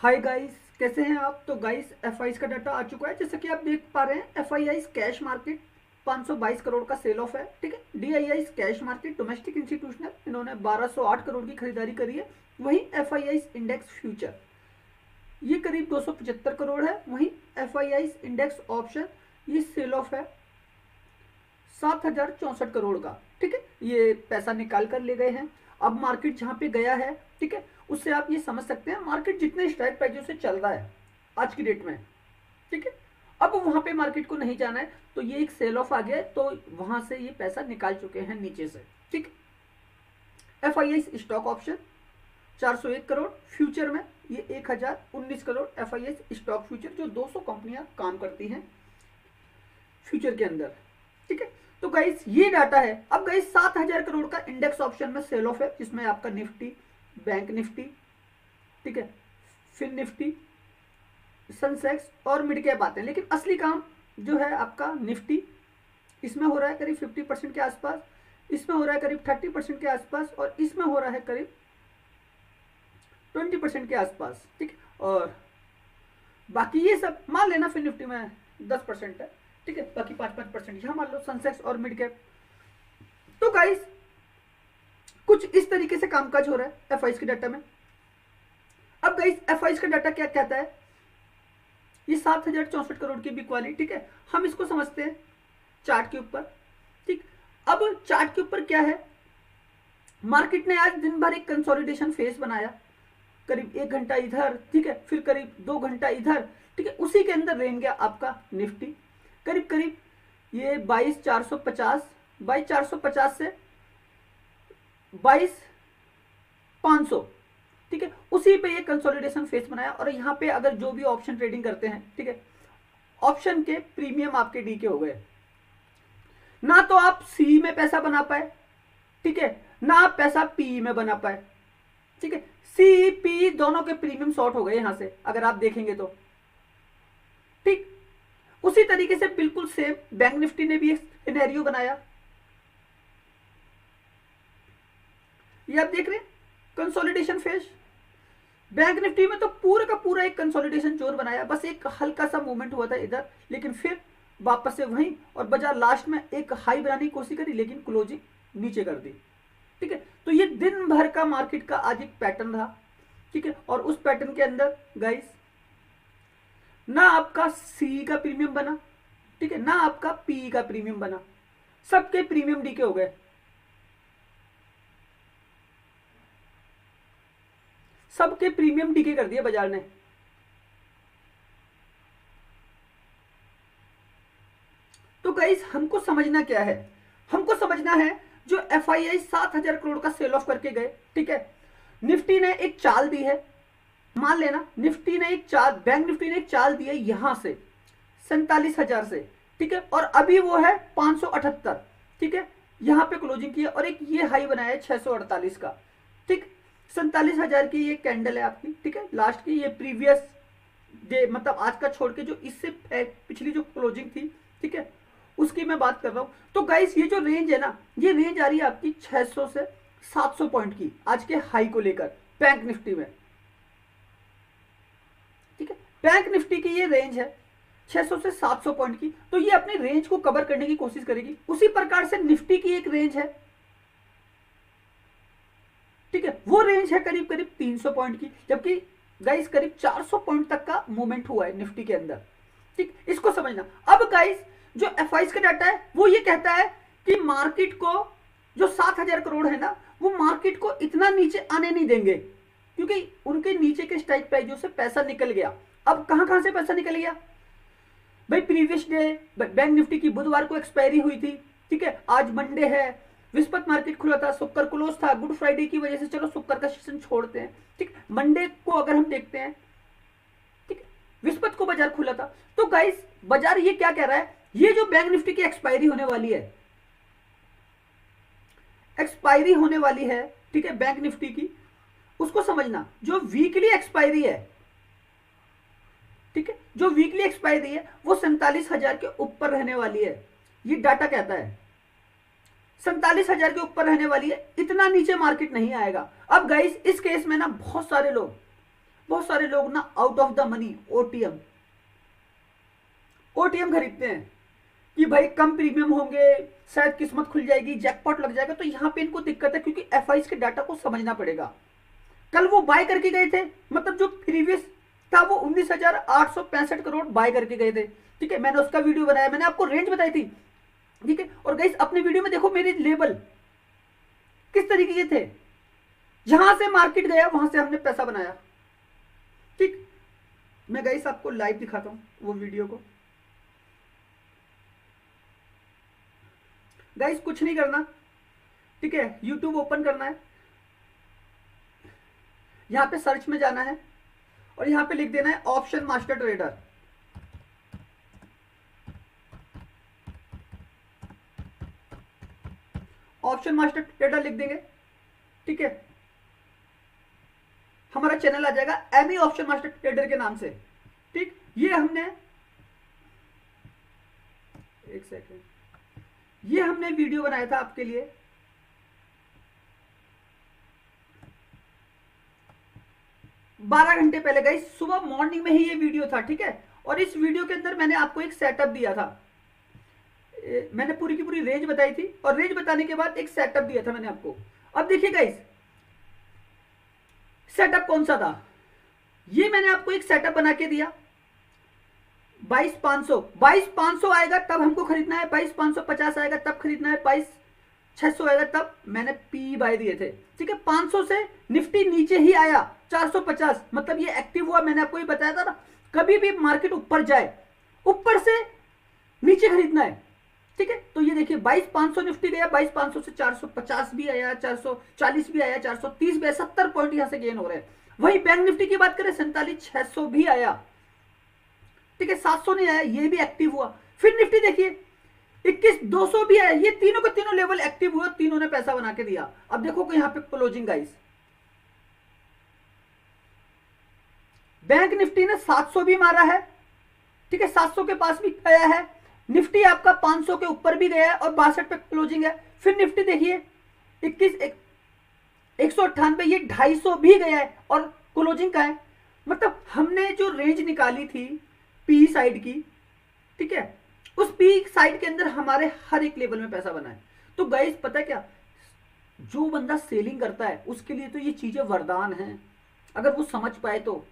Hi guys, कैसे हैं आप। तो गाइस एफआईज का डाटा आ चुका है। जैसे कि आप देख पा रहे हैं, एफआईआईज कैश मार्केट 522 करोड़ का सेल ऑफ है। ठीक है, DIIs cash market domestic institutional इन्होंने 1208 करोड़ की खरीदारी करी है। वहीं एफआईआईज इंडेक्स फ्यूचर ये करीब 275 करोड़ है। वहीं एफआईआईज इंडेक्स ऑप्शन ये सेल ऑफ है 7064 करोड़ का। ठीक है, ये पैसा निकाल कर ले गए हैं। अब मार्केट जहां पे गया है, ठीक है, उससे आप ये समझ सकते हैं मार्केट जितने स्ट्राइक प्राइसों से चल रहा है आज की डेट में, ठीक है, अब वहां पे मार्केट को नहीं जाना है, तो ये एक सेल ऑफ आ गया है, तो वहां से ये पैसा निकाल चुके हैं नीचे से। ठीक, FII stock option 401 crore, future में ये 1019 करोड़ एफआईआई स्टॉक फ्यूचर, जो 200 कंपनियां काम करती हैं फ्यूचर के अंदर। ठीक है, तो गाइस ये डाटा है। अब गाइस 7000 करोड़ का इंडेक्स ऑप्शन में सेल ऑफ है, जिसमें आपका निफ्टी, बैंक निफ्टी, ठीक है, फिन निफ्टी, सेंसेक्स और मिड कैप आते हैं। लेकिन असली काम जो है आपका निफ्टी, इसमें हो रहा है करीब 50% के आसपास, इसमें हो रहा है करीब 30% के आसपास, और इसमें हो रहा है करीब 20% के आसपास। ठीक, और बाकी ये सब मान लेना फिन निफ्टी में 10% है। ठीक है, बाकी 5-5% यहां मान लो सेंसेक्स और मिड कैप। तो गाइस कुछ इस तरीके से कामकाज हो रहा है एफआईज के डाटा में। अब गाइस एफआईज का डाटा क्या कहता है, ये 7064 करोड़ की बिक वाली। ठीक है, हम इसको समझते हैं चार्ट के ऊपर। ठीक, अब चार्ट के ऊपर क्या है, मार्केट ने आज दिन भर एक कंसोलिडेशन फेज बनाया, करीब 1 घंटा इधर, ठीक है, फिर करीब 2 घंटा इधर। ठीक है, उसी के अंदर रेंज गया आपका निफ्टी करीब करीब ये 22,450 से 22,500। ठीक है, उसी पे ये कंसोलिडेशन फेस बनाया। और यहाँ पे अगर जो भी ऑप्शन ट्रेडिंग करते हैं, ठीक है, ऑप्शन के प्रीमियम आपके डी के हो गए। ना तो आप सी में पैसा बना पाए, ठीक है, ना आप पैसा पी में बना पाए। ठीक है, सी पी दोनों के प्रीमियम शॉर्ट हो गए यहां से, अगर आप देखेंगे तो। ठीक, उसी तरीके से बिल्कुल सेम बैंक निफ्टी ने भी एक सिनेरियो बनाया। ये आप देख रहे हैं कंसोलिडेशन फेज। बैंक निफ्टी में तो पूरा का पूरा एक कंसोलिडेशन जोर बनाया, बस एक हल्का सा मूवमेंट हुआ था इधर, लेकिन फिर वापस से वहीं, और बाजार लास्ट में एक हाई बनाने की कोशिश करी, लेकिन क्लोजिंग नीचे कर दी। ठीक है, तो ये दिन भर का मार्केट का आज एक पैटर्न रहा। ठीक है, और उस पैटर्न के अंदर गाइस ना आपका सी का प्रीमियम बना, ठीक है, ना आपका पी का प्रीमियम बना, सबके प्रीमियम डीके हो गए। सबके प्रीमियम डीके कर दिए बाजार ने। तो गाइस हमको समझना क्या है, हमको समझना है जो एफआईआई 7000 करोड़ का सेल ऑफ करके गए, ठीक है, निफ्टी ने एक चाल दी है, मान लेना निफ्टी ने एक चाल, बैंक निफ्टी ने एक चाल दी है यहां से 47,000 से, ठीक है, और अभी वो है 578। ठीक है, यहां पे क्लोजिंग की है, और एक ये हाई बनाया है 648 का। ठीक, 47,000 की ये कैंडल है आपकी। ठीक है, लास्ट की ये प्रीवियस डे, मतलब आज का छोड़ के जो इससे पिछली जो क्लोजिंग थी, ठीक है, उसकी मैं बात कर रहा हूं। तो गाइस ये जो रेंज है ना, ये रेंज आ रही है आपकी 600 से 700 पॉइंट की आज के हाई को लेकर बैंक निफ्टी में। ठीक है, बैंक निफ्टी की ये रेंज है 600 से 700 पॉइंट की, तो ये अपनी रेंज को कवर करने की कोशिश करेगी। उसी प्रकार से निफ्टी की एक रेंज है, ठीक है, वो रेंज है करीब करीब 300 पॉइंट की, जबकि गाइस करीब 400 पॉइंट तक का मूवमेंट हुआ है निफ्टी के अंदर। ठीक, इसको समझना। अब गाइस जो एफआईज का डाटा है वो ये कहता है कि मार्केट को जो 7000 करोड़ है ना, वो मार्केट को इतना नीचे आने नहीं देंगे, क्योंकि उनके नीचे के स्ट्राइक प्राइसों से पैसा निकल गया। अब कहां कहां से पैसा निकल गया भाई, प्रीवियस डे बैंक निफ्टी की बुधवार को एक्सपायरी हुई थी। ठीक है, आज मंडे है, विस्पत मार्केट खुला था, शुक्र क्लोज था, गुड फ्राइडे की वजह से चलो शुक्र का सेशन छोड़ते हैं। ठीक, मंडे को अगर हम देखते हैं, ठीक, विस्पत को बाजार खुला था। तो गाइस बाजार ये क्या कह रहा है, ये जो बैंक निफ्टी की एक्सपायरी होने वाली है, एक्सपायरी होने वाली है, ठीक है, बैंक निफ्टी की, उसको समझना। जो वीकली एक्सपायरी है, ठीक है, जो वीकली एक्सपायरी है वो 47,000 के ऊपर रहने वाली है, ये डाटा कहता है 47,000 के ऊपर रहने वाली है, इतना नीचे मार्केट नहीं आएगा। अब गाइस इस केस में ना बहुत सारे लोग बहुत सारे लोग ना out of the money OTM OTM खरीदते हैं कि भाई कम प्रीमियम होंगे, शायद किस्मत खुल जाएगी, जैकपॉट लग जाएगा। तो यहां पे इनको दिक्कत है क्योंकि एफआईज के डाटा को समझना पड़ेगा। कल वो बाय करके गए थे, मतलब जो प्रीवियस था वो 19,865 करोड़ बाय करके गए थे। ठीक है, मैंने उसका वीडियो बनाया, मैंने आपको रेंज बताई थी। ठीक है, और गाइस अपने वीडियो में देखो मेरे लेवल किस तरीके के थे, जहां से मार्केट गया वहां से हमने पैसा बनाया। ठीक, मैं गाइस आपको लाइव दिखाता हूं वो वीडियो को। गाइस कुछ नहीं करना, ठीक है, यूट्यूब ओपन करना है, यहां पे सर्च में जाना है और यहां पे लिख देना है option master trader. Option master trader लिख देंगे, ठीक है, हमारा चैनल आ जाएगा एमी ऑप्शन मास्टर ट्रेडर के नाम से। ठीक, ये हमने एक सेकेंड, ये हमने वीडियो बनाया था आपके लिए, 12 घंटे पहले गाइस, सुबह मॉर्निंग में ही ये वीडियो था। ठीक है, और इस वीडियो के अंदर मैंने आपको एक सेटअप दिया था, मैंने पूरी की पूरी रेंज बताई थी और रेंज बताने के बाद एक सेटअप दिया था मैंने आपको। अब देखिए गाइस सेटअप कौन सा था, ये मैंने आपको एक सेटअप बना के दिया 22,500 आएगा तब हमको खरीदना है, 22,550 आएगा तब खरीदना है, 22,600 आएगा तब मैंने पी बाय दिए थे। ठीक है, 500 से निफ्टी नीचे ही आया 450, मतलब ये एक्टिव हुआ। मैंने आपको ये बताया था ना, कभी भी मार्केट ऊपर जाए ऊपर से नीचे खरीदना है। ठीक है, तो ये देखिए 22,500 निफ्टी गया, 22,500 से 450 भी आया, 440 भी आया, 430 भी आया, 70 पॉइंट यहां से गेन हो रहे हैं। वही बैंक निफ्टी की बात करें 47,600 भी आया। ठीक है, 700 नहीं आया, ये भी एक्टिव हुआ। फिर निफ्टी देखिए 21,200 भी आया, ये तीनों के तीनों लेवल एक्टिव हुए, तीनों ने पैसा बना के दिया। अब देखो कि यहां पे क्लोजिंग गाइस, बैंक निफ्टी ने 700 भी मारा है। ठीक है, 700 के पास भी गया है, निफ्टी आपका 500 के ऊपर भी गया है और 62 पे क्लोजिंग है। फिर निफ्टी देखिए 198, ये 250 भी गया है और क्लोजिंग का है। मतलब हमने जो रेंज निकाली थी पी साइड की, ठीक है, उस पी साइड के अंदर हमारे हर एक लेवल में पैसा बना है। तो गाइस पता है क्या, जो बंदा सेलिंग करता है उसके लिए तो ये चीजें वरदान हैं, अगर वो समझ पाए तो।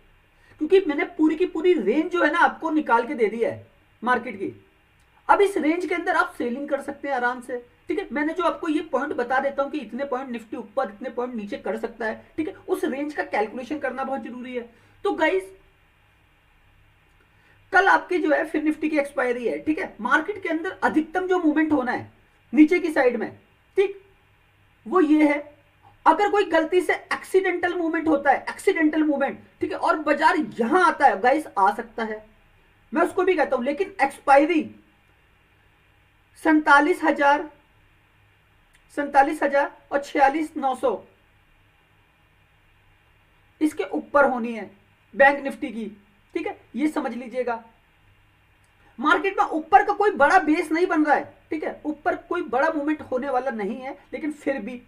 क्योंकि मैंने पूरी की पूरी रेंज जो है ना आपको निकाल के दे दी है मार्केट की। अब इस रेंज के अंदर आप सेलिंग कर सकते हैं आराम से। ठीक है, मैंने जो आपको ये पॉइंट बता देता हूं कि इतने पॉइंट निफ्टी ऊपर, इतने पॉइंट नीचे कर सकता है। ठीक है, उस रेंज का कैलकुलेशन करना बहुत जरूरी है। तो गाइस कल आपकी जो है फिर निफ्टी की एक्सपायरी है। ठीक है, मार्केट के अंदर अधिकतम जो मूवमेंट होना है नीचे की साइड में, ठीक, वो ये है। अगर कोई गलती से एक्सीडेंटल मूवमेंट होता है, एक्सीडेंटल मूवमेंट, ठीक है, और बाजार यहां आता है गाइस, आ सकता है, मैं उसको भी कहता हूं, लेकिन एक्सपायरी 47,000 और 46,900 इसके ऊपर होनी है बैंक निफ्टी की। ठीक है, ये समझ लीजिएगा। मार्केट में ऊपर का कोई बड़ा बेस नहीं बन रहा है। ठीक है, ऊपर कोई बड़ा मूवमेंट होने वाला नहीं है, लेकिन फिर भी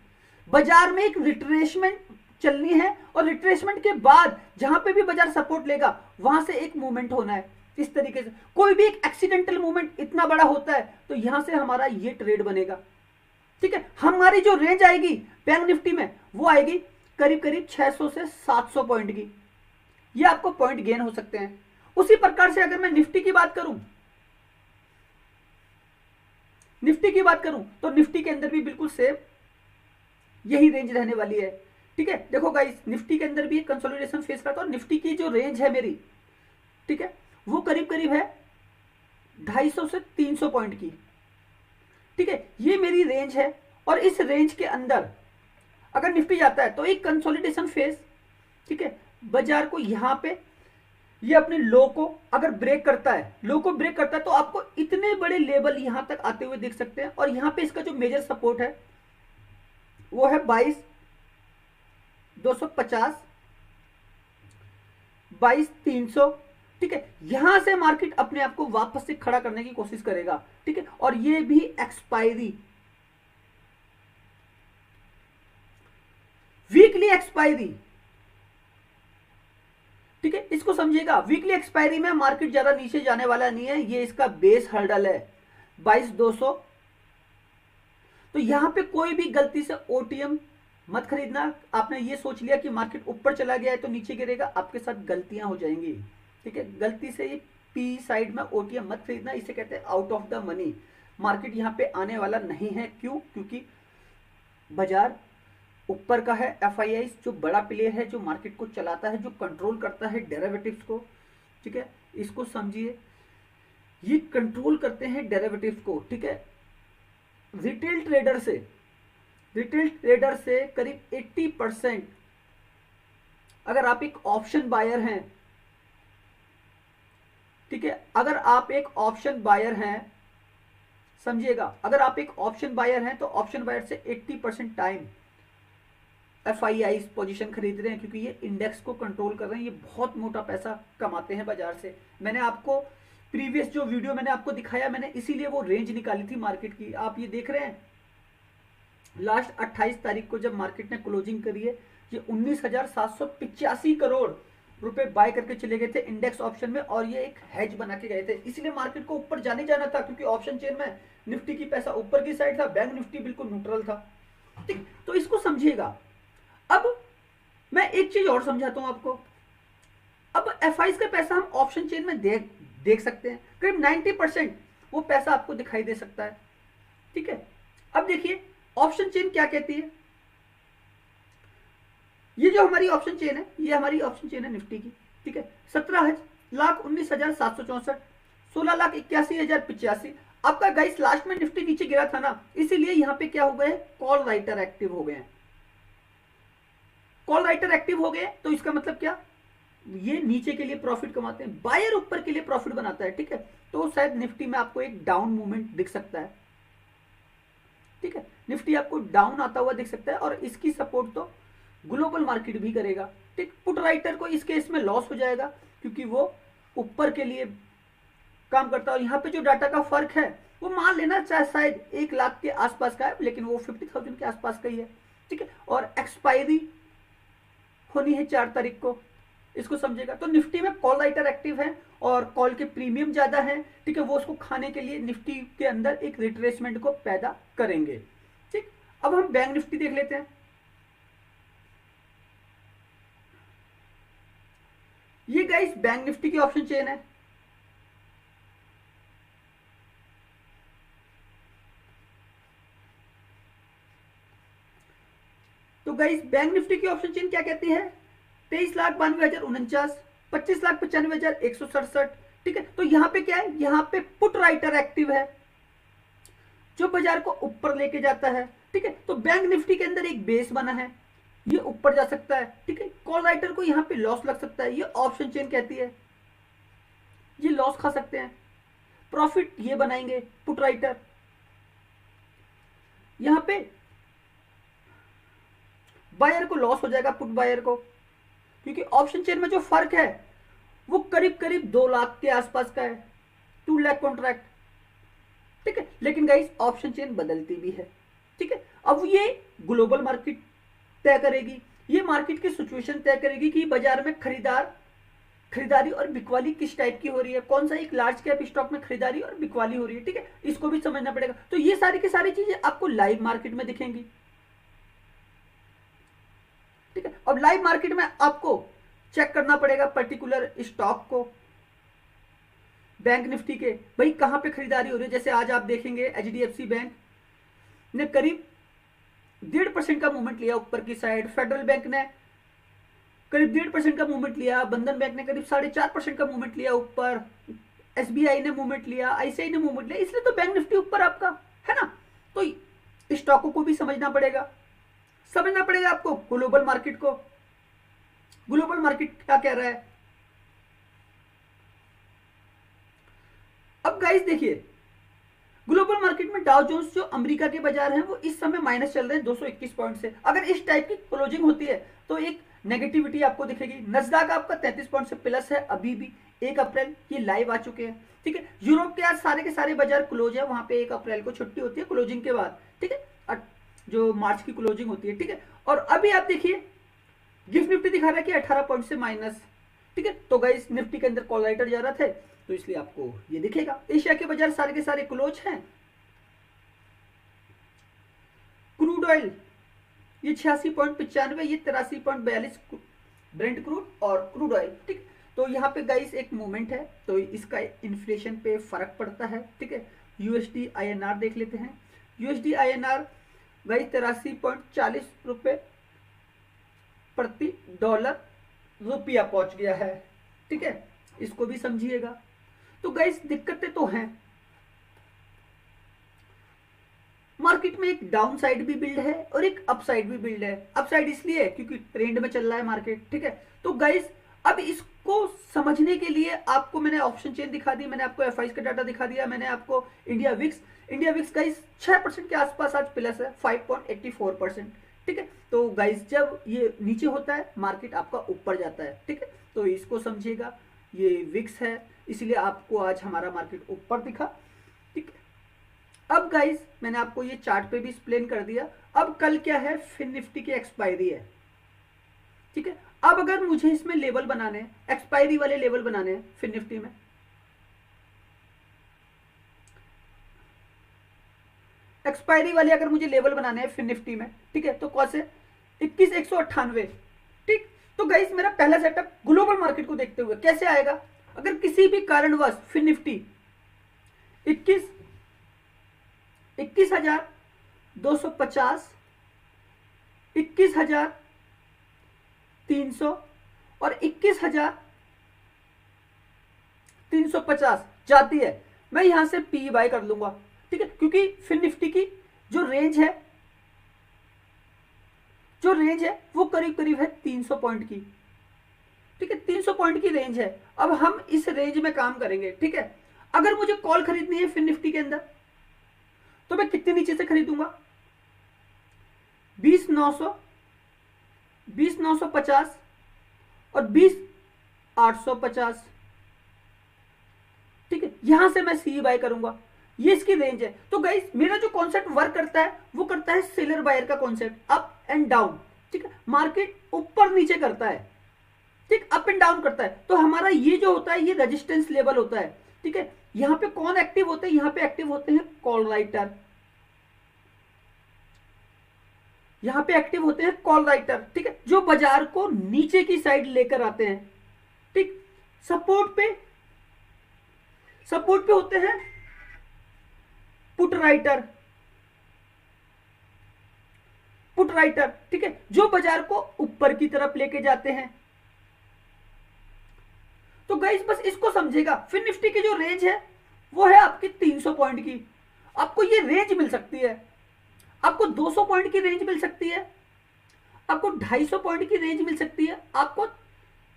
बाजार में एक रिट्रेसमेंट चलनी है और रिट्रेसमेंट के बाद जहां पे भी बाजार सपोर्ट लेगा वहां से एक मूवमेंट होना है। इस तरीके से कोई भी एक एक्सीडेंटल मूवमेंट इतना बड़ा होता है तो यहां से हमारा ये ट्रेड बनेगा। ठीक है, हमारी जो रेंज आएगी बैंक निफ्टी में वो आएगी करीब करीब 600 से 700 पॉइंट की। ये आपको पॉइंट गेन हो सकते हैं। उसी प्रकार से अगर मैं निफ्टी की बात करूं, तो निफ्टी के अंदर भी बिल्कुल सेम यही रेंज रहने वाली है। ठीक है, देखो गाइस निफ्टी के अंदर भी कंसोलिडेशन फेस करता है और निफ्टी की जो रेंज है मेरी, ठीक है, वो करीब करीब है 250 से 300 पॉइंट की। ठीक है, ये मेरी रेंज है और इस रेंज के अंदर अगर निफ्टी जाता है तो एक कंसोलिडेशन फेस, ठीक है, बाजार को यहां पे ये अपने लो को अगर ब्रेक करता है, तो आपको इतने बड़े लेवल यहां तक आते हुए देख सकते हैं। और यहां पे इसका जो मेजर सपोर्ट है वो है 22,250, 22,300। ठीक है, यहां से मार्केट अपने आप को वापस से खड़ा करने की कोशिश करेगा। ठीक है, और ये भी एक्सपायरी, वीकली एक्सपायरी ठीक है, इसको समझिएगा। वीकली एक्सपायरी में मार्केट ज्यादा नीचे जाने वाला नहीं है, ये इसका बेस हर्डल है 22,200। तो यहां पे कोई भी गलती से ओटीएम मत खरीदना। आपने ये सोच लिया कि मार्केट ऊपर चला गया है तो नीचे गिरेगा, आपके साथ गलतियां हो जाएंगी। ठीक है, गलती से ये पी साइड में ओटीएम मत खरीदना, इसे कहते हैं out of the money. Market यहां पे आने वाला नहीं है। क्यों? क्योंकि बाजार ऊपर का है। एफआईआई जो बड़ा प्लेयर है, जो मार्केट को चलाता है, जो कंट्रोल करता है डेरिवेटिव्स को, ठीक है, इसको समझिए, ये कंट्रोल करते हैं डेरिवेटिव्स को। ठीक है, रिटेल ट्रेडर से करीब 80%, अगर आप एक ऑप्शन बायर हैं, ठीक है, अगर आप एक ऑप्शन बायर हैं, समझिएगा, अगर आप एक ऑप्शन बायर हैं तो ऑप्शन बायर से 80% टाइम एफआईआई पोजीशन खरीद रहे हैं, क्योंकि ये इंडेक्स को कंट्रोल कर रहे हैं। ये बहुत मोटा पैसा कमाते हैं बाजार से। मैंने आपको प्रीवियस जो वीडियो मैंने आपको दिखाया, मैंने इसीलिए वो रेंज निकाली थी मार्केट की। आप ये देख रहे हैं, लास्ट 28 तारीख को जब मार्केट ने क्लोजिंग करी है, ये 19,785 करोड़ रुपए बाय करके चले गए थे इंडेक्स ऑप्शन में, और ये एक हेज बना के गए थे। इसलिए मार्केट को ऊपर जाने जाना था, क्योंकि ऑप्शन चेन में निफ्टी की पैसा ऊपर की साइड था, बैंक निफ्टी बिल्कुल न्यूट्रल था। ठीक, तो इसको समझिएगा। अब मैं एक चीज और समझाता हूं आपको। अब एफआईज का पैसा हम ऑप्शन चेन में देख सकते हैं, करीब 90% वो पैसा आपको दिखाई दे सकता है। ठीक है, अब देखिए ऑप्शन चेन क्या कहती है। ये जो हमारी ऑप्शन चेन है, ये हमारी ऑप्शन चेन है निफ्टी की। ठीक है, 17,19,764, 16,81,085। आपका गाइस लास्ट में निफ्टी नीचे गिरा था ना, इसीलिए यहां पे क्या हो गए, कॉल राइटर एक्टिव हो गए हैं। कॉल राइटर एक्टिव हो गए तो इसका मतलब क्या, ये नीचे के लिए प्रॉफिट कमाते हैं, बायर ऊपर के लिए प्रॉफिट बनाता है। ठीक है, तो शायद निफ्टी में आपको एक डाउन मूवमेंट दिख सकता है। ठीक है, निफ्टी आपको डाउन आता हुआ दिख सकता है, और इसकी सपोर्ट तो ग्लोबल मार्केट भी करेगा। ठीक, पुट राइटर को इस केस में लॉस हो जाएगा, क्योंकि वो ऊपर के लिए काम करता है। और यहाँ पे जो डाटा का फर्क है, वो मान लेना चाहे शायद 1 लाख के आसपास का है, लेकिन वो 50,000 के आसपास का ही है। ठीक है, और एक्सपायरी होनी है 4 तारीख को, इसको समझेगा। तो निफ्टी में कॉल राइटर एक्टिव है और कॉल के प्रीमियम ज्यादा है। ठीक है, वो उसको खाने के लिए निफ्टी के अंदर एक रिट्रेसमेंट को पैदा करेंगे। ठीक, अब हम बैंक निफ्टी देख लेते हैं। ये गाइस बैंक निफ्टी की ऑप्शन चेन है। तो गाइस बैंक निफ्टी की ऑप्शन चेन क्या कहती है, 23,92,049, 25,95,167। ठीक है, तो यहां पे क्या है, यहां पे पुट राइटर एक्टिव है, जो बाजार को ऊपर लेके जाता है। ठीक है, तो बैंक निफ्टी के अंदर एक बेस बना है, ये ऊपर जा सकता है। ठीक है, कॉल राइटर को यहां पे लॉस लग सकता है, ये ऑप्शन चेन कहती है, ये लॉस खा सकते हैं। प्रॉफिट ये बनाएंगे पुट राइटर। यहां पे बायर को लॉस हो जाएगा, पुट बायर को, क्योंकि ऑप्शन चेन में जो फर्क है वो करीब करीब 2 लाख के आसपास का है, 2 लाख कॉन्ट्रैक्ट। ठीक है, लेकिन गाइस ऑप्शन चेन बदलती भी है। ठीक है, अब ये ग्लोबल मार्केट तय करेगी, ये मार्केट की सिचुएशन तय करेगी कि बाजार में खरीदारी और बिकवाली किस टाइप की हो रही है, कौन सा एक लार्ज कैप स्टॉक में खरीदारी और बिकवाली हो रही है। ठीक है, इसको भी समझना पड़ेगा। तो ये सारी की सारी चीजें आपको लाइव मार्केट में दिखेंगी। ठीक है, अब लाइव मार्केट में आपको चेक करना पड़ेगा पर्टिकुलर स्टॉक को, बैंक निफ्टी के, भाई कहां पे खरीदारी हो रही है। जैसे आज आप देखेंगे एचडीएफसी बैंक ने करीब 1.5% का मूवमेंट लिया ऊपर की साइड, फेडरल बैंक ने करीब 1.5% का मूवमेंट लिया, बंधन बैंक ने करीब 4.5% का मूवमेंट लिया ऊपर, एसबीआई ने मूवमेंट लिया, आईसीआई ने मूवमेंट लिया, इसलिए तो बैंक निफ्टी ऊपर आपका है ना। तो स्टॉकों को भी समझना पड़ेगा आपको, ग्लोबल मार्केट को, ग्लोबल मार्केट क्या कह रहा है। अब गाइस देखिए, ग्लोबल मार्केट में डाउ जोन्स जो अमेरिका के बाजार हैं वो इस समय माइनस चल रहे हैं 221 पॉइंट से। अगर इस टाइप की क्लोजिंग होती है तो एक नेगेटिविटी आपको दिखेगी। नस्डैक आपका 33 पॉइंट से प्लस है अभी भी, 1 अप्रैल ये लाइव आ चुके हैं। ठीक है, यूरोप के आज सारे के सारे बाजार क्लोज है, वहां पे 1 अप्रैल को छुट्टी होती है क्लोजिंग के बाद। ठीक है, जो मार्च की क्लोजिंग होती है। ठीक है, और अभी आप देखिए गिफ्ट निफ्टी दिखा रहा है कि 18 पॉइंट से माइनस, ठीक है। तो गाइस निफ्टी के अंदर कॉल राइटर जा रहा था, तो इसलिए आपको ये दिखेगा। एशिया के बाजार सारे के सारे क्लोज हैं। क्रूड ऑयल ये 86.95, ये 83.42 ब्रेंट क्रूड और क्रूड ऑयल, ठीक। तो यहाँ पे गाइस एक मूवमेंट है, तो इसका इन्फ्लेशन पे फर्क पड़ता है, ठीक है। यूएसडी आईएनआर देख लेते हैं। यूएसडी आईएनआर गाइस 83.40 रुपए प्रति डॉलर रुपया पहुंच गया है, ठीक है। इसको भी समझिएगा। तो गाइस दिक्कतें तो हैं, मार्केट में एक डाउन साइड भी बिल्ड है और एक अप साइड भी बिल्ड है। अप साइड इसलिए क्योंकि ट्रेंड में चल रहा है मार्केट, ठीक है। तो गाइस अब इसको समझने के लिए आपको मैंने ऑप्शन चेन दिखा दी, मैंने आपको एफआईज का डाटा दिखा दिया, मैंने आपको इंडिया विक्स गाइस 6% के आसपास आज प्लस है, 5.84%, ठीक है। तो गाइस जब ये नीचे होता है मार्केट आपका ऊपर जाता है, ठीक है। तो इसको समझिएगा, ये विक्स है इसलिए आपको आज हमारा मार्केट ऊपर दिखा, ठीक है। अब गाइस मैंने आपको ये चार्ट पे भी एक्सप्लेन कर दिया। अब कल क्या है, फिन निफ्टी की एक्सपायरी है, ठीक है। अब अगर मुझे इसमें लेवल बनाने हैं, एक्सपायरी वाले लेवल बनाने हैं फिन निफ्टी में, एक्सपायरी वाले अगर मुझे लेवल बनाने हैं फिन निफ्टी में, ठीक है, तो कौन से 21,198, ठीक। तो गाइस मेरा पहला सेटअप ग्लोबल मार्केट को देखते हुए कैसे आएगा, अगर किसी भी कारणवश फिन निफ्टी 21,250, 21,300 और 21,350 जाती है, मैं यहां से पी बाय कर लूंगा, ठीक है। क्योंकि फिन निफ्टी की जो रेंज है वो करीब करीब है 300 पॉइंट की, ठीक है। 300 पॉइंट की रेंज है। अब हम इस रेंज में काम करेंगे, ठीक है। अगर मुझे कॉल खरीदनी है फिन निफ्टी के अंदर तो मैं कितने नीचे से खरीदूंगा, 20,900, 20,950 और 20,850, ठीक है। यहां से मैं सी बाय करूंगा, ये इसकी रेंज है। तो गाइस मेरा जो कॉन्सेप्ट वर्क करता है वो करता है सेलर बायर का कॉन्सेप्ट, अप एंड डाउन, ठीक है। मार्केट ऊपर नीचे करता है, ठीक, अप एंड डाउन करता है। तो हमारा ये जो होता है ये रेजिस्टेंस लेवल होता है, ठीक है। यहां पे कौन एक्टिव होते हैं, यहां पे एक्टिव होते हैं कॉल राइटर, यहां पे एक्टिव होते हैं कॉल राइटर, ठीक है, जो बाजार को नीचे की साइड लेकर आते हैं, ठीक। सपोर्ट पे होते हैं पुट राइटर, ठीक है, जो बाजार को ऊपर की तरफ लेके जाते हैं। तो गाइस बस इसको समझेगा, फिन निफ्टी की जो रेंज है वो है आपकी 300 पॉइंट की, आपको ये रेंज मिल सकती है, आपको 200 पॉइंट की रेंज मिल सकती है, आपको 250 पॉइंट की रेंज मिल सकती है, आपको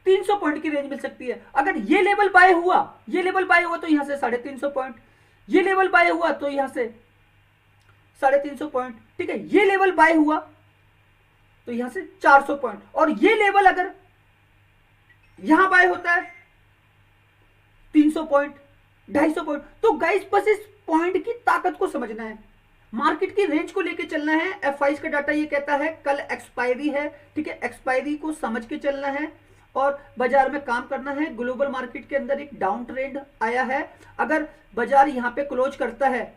300 पॉइंट की रेंज मिल सकती है। अगर ये लेवल बाय हुआ तो यहां से 350 पॉइंट, ये लेवल बाय हुआ तो यहां से 350 पॉइंट, ठीक है। ये लेवल बाय हुआ तो यहां से 400 पॉइंट, और ये लेवल अगर यहां बाय होता है 300 पॉइंट, 250 पॉइंट। तो गाइस बस इस पॉइंट की ताकत को समझना है, मार्केट की रेंज को लेके चलना है। एफआईज का डाटा ये कहता है कल एक्सपायरी है, ठीक है, एक्सपायरी को समझ के चलना है और बाजार में काम करना है। ग्लोबल मार्केट के अंदर एक डाउन ट्रेंड आया है, अगर बाजार यहां पे क्लोज करता है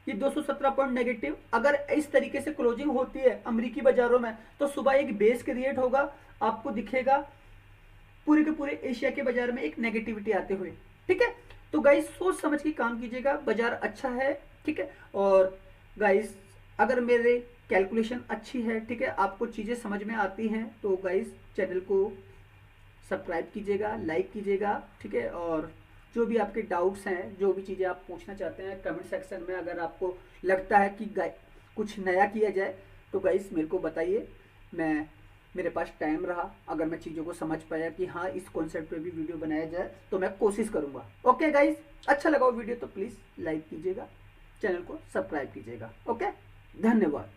ये 217 पॉइंट नेगेटिव, अगर इस तरीके से क्लोजिंग होती है अमेरिकी बाजारों में तो सुबह एक बेस क्रिएट होगा, आपको दिखेगा पूरे के पूरे एशिया के बाजार में एक नेगेटिविटी आते हुए, ठीक है। तो गाइस सोच समझ के काम कीजिएगा, बाजार अच्छा है, ठीक है। और गाइस अगर मेरे कैलकुलेशन अच्छी है, ठीक है, आपको चीज़ें समझ में आती हैं तो गाइस चैनल को सब्सक्राइब कीजिएगा, लाइक कीजिएगा, ठीक है। और जो भी आपके डाउट्स हैं, जो भी चीज़ें आप पूछना चाहते हैं कमेंट सेक्शन में, अगर आपको लगता है कि कुछ नया किया जाए तो गाइस मेरे को बताइए, मेरे पास टाइम रहा, अगर मैं चीज़ों को समझ पाया कि हाँ इस कॉन्सेप्ट पे भी वीडियो बनाया जाए तो मैं कोशिश करूँगा। ओके गाइस, अच्छा लगा वीडियो तो प्लीज़ लाइक कीजिएगा, चैनल को सब्सक्राइब कीजिएगा। ओके, धन्यवाद।